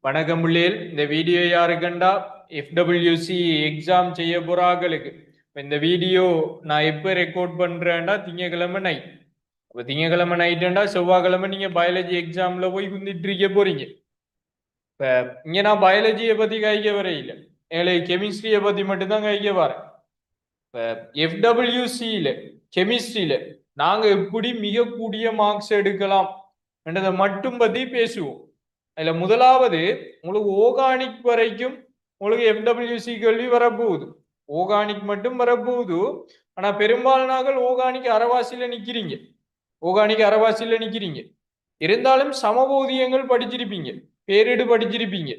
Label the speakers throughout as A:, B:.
A: வணக்கம் பிள்ளைகள். இந்த வீடியோ யாருக்கண்டா எஃப்டபிள்யூசி எக்ஸாம் செய்ய போறாங்களுக்கு. இந்த வீடியோ நான் எப்போ ரெக்கார்ட் பண்றேன்டா திங்கக்கிழமை நைட். அப்போ திங்கக்கிழமை நைட்டுண்டா செவ்வாய்க்கிழமை நீங்க பயாலஜி எக்ஸாம்ல போய் குந்திட்டு இருக்க போறீங்க. இப்ப இங்க நான் பயாலஜியை பத்தி கைக்க வரையில, எங்களுக்கு கெமிஸ்ட்ரியை பத்தி மட்டும்தான் கைக்க வரேன். இப்ப எஃப்டபிள்யூசியில கெமிஸ்ட்ரியில நாங்க எப்படி மிக கூடிய மார்க்ஸ் எடுக்கலாம் என்றதை மட்டும் பத்தி பேசுவோம். அதுல முதலாவது உங்களுக்கு ஓர்கானிக் வரைக்கும் உங்களுக்கு எஃப்டபிள்யூசி கேள்வி வரப்போகுது. ஓர்கானிக் மட்டும் வரப்போகுது. ஆனா பெரும்பாலான ஓர்கானிக் அரைவாசியில நிக்கிறீங்க. ஓர்கானிக் அரைவாசியில நிக்கிறீங்க. இருந்தாலும் சமபூதியங்கள் படிச்சிருப்பீங்க, பேரிடு படிச்சிருப்பீங்க.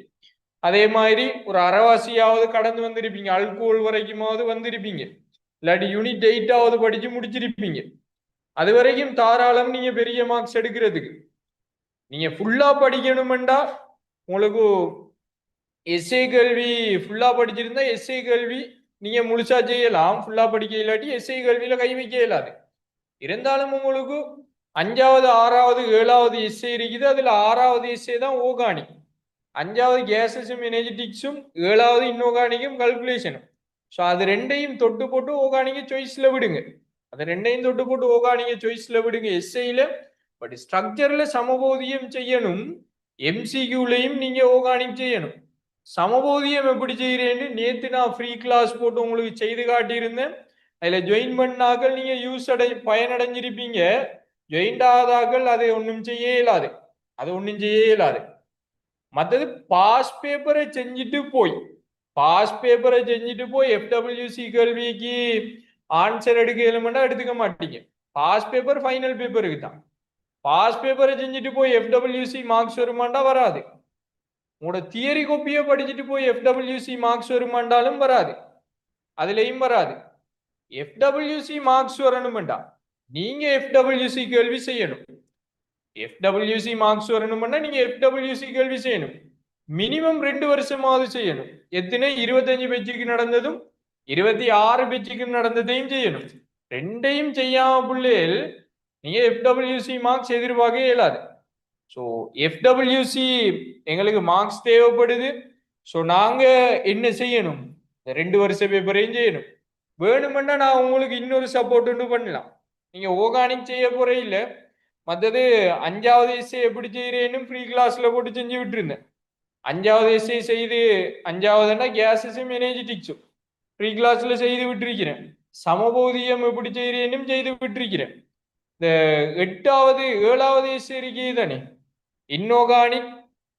A: அதே மாதிரி ஒரு அரைவாசியாவது கடந்து வந்திருப்பீங்க, அல்கோல் வரைக்குமாவது வந்திருப்பீங்க, இல்லாட்டி யூனிட் 8ஆவது படிச்சு முடிச்சிருப்பீங்க. அது வரைக்கும் தாராளம் நீங்க பெரிய மார்க்ஸ் எடுக்கிறதுக்கு. நீங்க ஃபுல்லா படிக்கணும்டா உங்களுக்கு எஸ்ஏ கேள்வி ஃபுல்லா படிச்சிருந்தா எஸ்ஏ கேள்வி நீங்க முழுசா செய்யலாம். ஃபுல்லா படிக்க இல்லாட்டி எஸ்ஏ கேள்வியில கை வைக்க இயலாது. இருந்தாலும் உங்களுக்கு 5வது 6வது 7வது எஸ்ஏ இருக்குது. அதுல 6வது எஸ்ஏ தான் ஓர்கானிக், 5வது கேசஸும் எனர்ஜெட்டிக்ஸும், 7வது இன்ஆர்கானிக்கும் கல்குலேஷனும். ஸோ அது ரெண்டையும் தொட்டு போட்டு ஓர்கானிக்க சாய்ஸ்ல விடுங்க. அது ரெண்டையும் தொட்டு போட்டு ஓர்கானிக்க சாய்ஸ்ல விடுங்க எஸ்ஐல. பட் ஸ்ட்ரக்சர்ல சமபோதியம் செய்யணும், எம்சிக்யூலையும் நீங்க ஓர்கானிக் செய்யணும். சமபோதியம் எப்படி செய்யறேன்னு நேத்து நான் ஃப்ரீ கிளாஸ் போட்டு உங்களுக்கு செய்து காட்டியிருந்தேன். அதுல ஜாயின் பண்ணாக்கள் நீங்க பயனடைஞ்சிருப்பீங்க. ஜாயின் ஆகாதாக்கள் அதை ஒன்றும் செய்ய இயலாது. அது ஒன்றும் செய்ய இயலாது. மற்றது பாஸ் பேப்பரை செஞ்சுட்டு போய் எஃப்டபிள்யூசி கேள்விக்கு ஆன்சர் எடுக்க இயலுமெண்டா எடுத்துக்க மாட்டீங்க. பாஸ் பேப்பர் ஃபைனல் பேப்பருக்கு தான். பாஸ் பேப்பரை செஞ்சுட்டு போய் எஃப்டபிள்யூசி மார்க்ஸ் வருமாண்டா வராது. உங்களோட தியரி கோப்பியை படிச்சுட்டு போய் எஃப்டபிள்யூசி மார்க்ஸ் வருமாண்டாலும் வராது, அதுலயும் வராது. எஃப்டபிள்யூசி மார்க்ஸ் வரணும்டா நீங்க எஃப்டபிள்யூசி கேள்வி செய்யணும். எஃப்டபிள்யூசி மார்க்ஸ் வரணும்னா நீங்க எஃப்டபிள்யூசி கேள்வி செய்யணும். மினிமம் 2 வருஷமாவது செய்யணும். எத்தனை 25 பேச்சுக்கு நடந்ததும் 26 பேச்சுக்கு நடந்ததையும் செய்யணும். ரெண்டையும் செய்யாம பிள்ளைகள் நீங்க எஃப்டபிள்யூசி மார்க்ஸ் எதிர்பார்க்க இயலாது. ஸோ எஃப்டபிள்யூசி எங்களுக்கு மார்க்ஸ் தேவைப்படுது. ஸோ நாங்க என்ன செய்யணும், இந்த 2 வருஷ பேப்பரையும் செய்யணும். வேணுமென்னா நான் உங்களுக்கு இன்னொரு சப்போர்ட் ஒன்று பண்ணலாம். நீங்க ஓர்கானிக் செய்ய போறே இல்லை, மற்றது 5வது எஸ்ஏ எப்படி செய்யறேன்னு ஃப்ரீ கிளாஸ்ல போட்டு செஞ்சு விட்டுருந்தேன். 5வது எஸ்ஏ செய்து 5வதுன்னா கேஸஸும் எனர்ஜெட்டிக்ஸும் ஃப்ரீ கிளாஸ்ல செய்து விட்டுருக்கிறேன். சமபோதியம் எப்படி செய்யறேன்னு செய்து விட்டுருக்கிறேன். இந்த 8வது 7வது எஸ்ஏ இருக்கே தானே இன்ஆர்கானிக்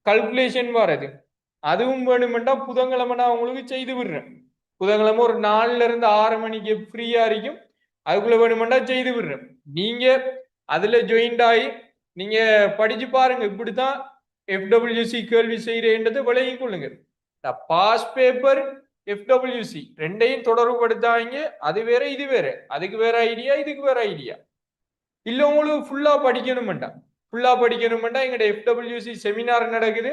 A: கல்குலேஷன் வரது, அதுவும் வேணுமெண்டா புதன்கிழமை நான் உங்களுக்கு செய்து விடுறேன். புதன்கிழமை ஒரு 4ல இருந்து 6 மணிக்கு ஃப்ரீயா இருக்கும். அதுக்குள்ள வேணுமெண்டா செய்து விடுறேன். நீங்க அதுல ஜாயின்ட் ஆகி நீங்க படிச்சு பாருங்க. இப்படித்தான் எஃப்டபிள்யூசி கேள்வி செய்யறேன்றதை விளங்கிக் கொள்ளுங்க. பாஸ் பேப்பர் எஃப்டபிள்யூசி ரெண்டையும் தொடர்புபடுத்தாங்க. அது வேற இது வேற, அதுக்கு வேற ஐடியா, இதுக்கு வேற ஐடியா. இல்ல உங்களுக்கு ஃபுல்லா படிக்கணும்டா, எங்கட எஃப்டபிள்யூசி செமினார் நடக்குது.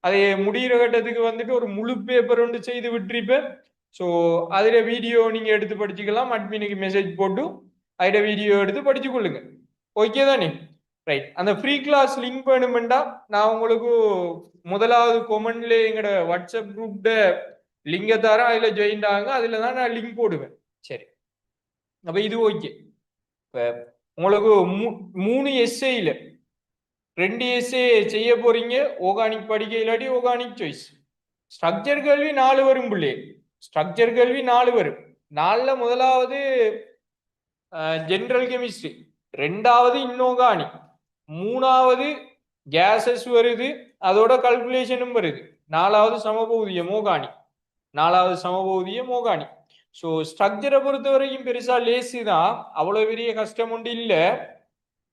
A: அதை முடிகிற கட்டத்துக்கு வந்துட்டு ஒரு முழு பேப்பர் ஒன்று செய்து விட்டுருப்பேன். ஸோ அதுல வீடியோ நீங்க எடுத்து படிச்சுக்கலாம். அட்மினுக்கு மெசேஜ் போட்டு அதுல வீடியோ எடுத்து படிச்சு கொள்ளுங்க. ஓகே தானே? ரைட். அந்த ஃப்ரீ கிளாஸ் லிங்க் வேணுமெண்டா நான் உங்களுக்கு முதலாவது கொமெண்ட்ல எங்கட வாட்ஸ்அப் குரூப்ட லிங்கை தரேன். அதுல ஜாயின் ஆகுங்க. அதுல தான் நான் லிங்க் போடுவேன். சரி, அப்ப இது ஓகே. இப்ப உங்களுக்கு 3 எஸ்ஏல 2 எஸ்ஏ செய்ய போறீங்க. ஓர்கானிக் படிக்க இல்லாட்டி ஓர்கானிக் சாய்ஸ். ஸ்ட்ரக்சர் கேள்வி 4 வரும் பிள்ளை. ஸ்ட்ரக்சர் கேள்வி 4 வரும். 4ல முதலாவது ஜெனரல் கெமிஸ்ட்ரி, 2வது இன்ஆர்கானிக், 3வது கேசஸ் வருது, அதோட கல்குலேஷனும் வருது, 4வது சமபூதியம் ஓர்கானிக், 4வது சமபூதியம் ஓர்கானிக். ஸோ ஸ்ட்ரக்சரை பொறுத்த வரைக்கும் பெருசா லேசி தான், அவ்வளவு பெரிய கஷ்டம் ஒன்று இல்லை.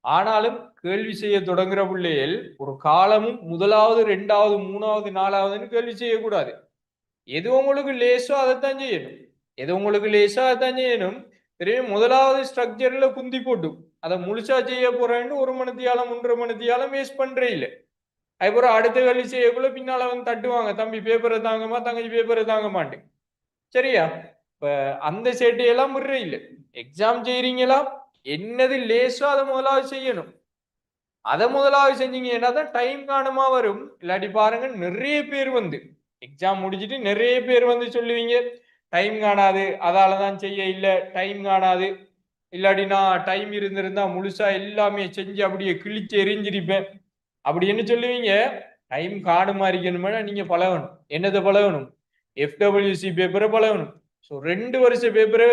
A: ஆனாலும் கேள்வி செய்ய தொடங்குற பிள்ளைகள் ஒரு காலமும் 1வது 2வது 3வது 4வதுன்னு கேள்வி செய்யக்கூடாது. எது உங்களுக்கு லேசோ அதைத்தான் செய்யணும். தெரியும். 1வது ஸ்ட்ரக்சர்ல குந்தி போட்டு அதை முழுசா செய்ய போறேன்னு 1 மணித்தியாலம் 1.5 மணித்தியாலம் வேஸ்ட் பண்றே இல்லை. அதுக்கப்புறம் அடுத்த கேள்வி செய்யக்குள்ள பின்னால வந்து தட்டுவாங்க, தம்பி பேப்பரை தாங்கம்மா, தங்கச்சி பேப்பரை தாங்க மாட்டேன். சரியா? இப்ப அந்த சேட்டையெல்லாம் விடுற இல்லை. எக்ஸாம் செய்யறீங்களா, என்னது லேசோ அதை முதலாவது செய்யணும். அதை முதலாவது செஞ்சீங்கன்னா தான் டைம் காணுமா வரும். இல்லாட்டி பாருங்க நிறைய பேர் வந்து எக்ஸாம் முடிச்சிட்டு நிறைய பேர் வந்து சொல்லுவீங்க டைம் காணாது, அதாலதான் செய்ய இல்ல, டைம் காணாது, இல்லாட்டி நான் டைம் இருந்திருந்தா முழுசா எல்லாமே செஞ்சு அப்படியே கிழிச்சு எரிஞ்சிருப்பேன் அப்படின்னு சொல்லுவீங்க. டைம் காணுமா இருக்கணும்னா நீங்க பழகணும். என்னதை பழகணும்? எஃப்டபிள்யூசி பேப்பரை பழகணும். ஸோ 2 வருஷ பேப்பரை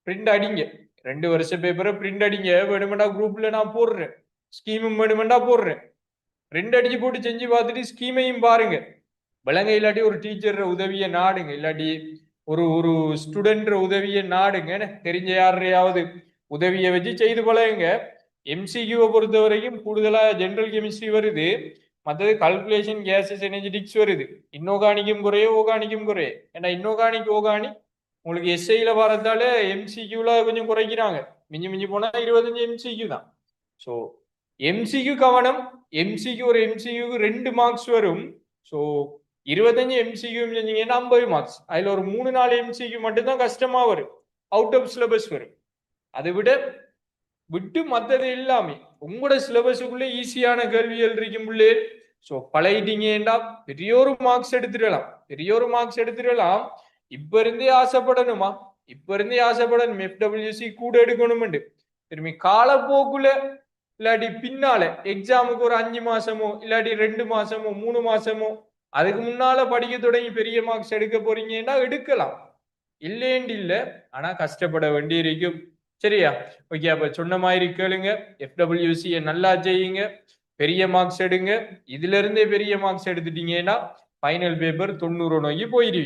A: பிரிண்ட் அடிங்க. 2 வருஷ பேப்பரை பிரிண்ட் அடிங்க. வேணுமெண்டா குரூப்ல நான் போடுறேன், ஸ்கீமும் வேணுமெண்டா போடுறேன். 2 அடிச்சு போட்டு செஞ்சு பார்த்துட்டு ஸ்கீமையும் பாருங்க. விளங்க இல்லாட்டி ஒரு டீச்சர் உதவியை நாடுங்க, இல்லாட்டி ஒரு ஒரு ஸ்டூடெண்ட் உதவியை நாடுங்க. தெரிஞ்ச யாரையாவது உதவியை வச்சு செய்து பழகுங்க. எம்சிக்யூவை பொறுத்த வரைக்கும் கூடுதலா ஜெனரல் கெமிஸ்ட்ரி வருது, மற்றது கால்குலேஷன், கேசஸ், எனர்ஜெட்டிக்ஸ் வருது. இன்னோகானிக்கும் குறைய, ஓகானிக்கும் குறைய. ஏன்னா இன்னோகானிக் ஓகானிக் உங்களுக்கு எஸ்ஐல வரதால எம்சிக்யூல கொஞ்சம் குறைக்கிறாங்க. மிஞ்சி மிஞ்சி போனா 25 எம்சிக்யூ தான். ஸோ எம்சிக்யூ கவனம். எம்சிக்யூ ஒரு எம்சிக்யூக்கு 2 மார்க்ஸ் வரும். ஸோ 25 எம்சிக்யூ செஞ்சீங்கன்னா 50 மார்க்ஸ். அதுல ஒரு 3-4 எம்சிக்யூ மட்டும்தான் கஷ்டமா வரும், அவுட் ஆஃப் சிலபஸ் வரும். அதை விட்டு மற்றது எல்லாமே உங்களோட சிலபஸுக்குள்ள ஈஸியான கேள்விகள் இருக்கும் பிள்ளை. ஸோ பழகிட்டீங்கன்னா பெரிய ஒரு மார்க்ஸ் எடுத்துடலாம், பெரிய ஒரு மார்க்ஸ் எடுத்துடலாம். இப்ப இருந்தே ஆசைப்படணுமா? இப்ப இருந்தே ஆசைப்படணும் எஃப்டபிள்யூசி கூட எடுக்கணும்னு. திரும்பி காலப்போக்குல இல்லாட்டி பின்னால எக்ஸாமுக்கு ஒரு 5 மாசமோ இல்லாட்டி 2 மாசமோ 3 மாசமோ அதுக்கு முன்னால படிக்க தொடங்கி பெரிய மார்க்ஸ் எடுக்க போறீங்கன்னா எடுக்கலாம், இல்லேன்னு இல்ல. ஆனா கஷ்டப்பட வேண்டி இருக்கும். சரியா? ஓகே, அப்ப சொன்ன மாதிரி கேளுங்க, எஃப்டபிள்யூசியை நல்லா செய்யுங்க, பெரிய மார்க்ஸ் எடுங்க. இதுல இருந்தே பெரிய மார்க்ஸ் எடுத்துட்டீங்கன்னா ஃபைனல் பேப்பர் 90 நோக்கி போயிருவீங்க.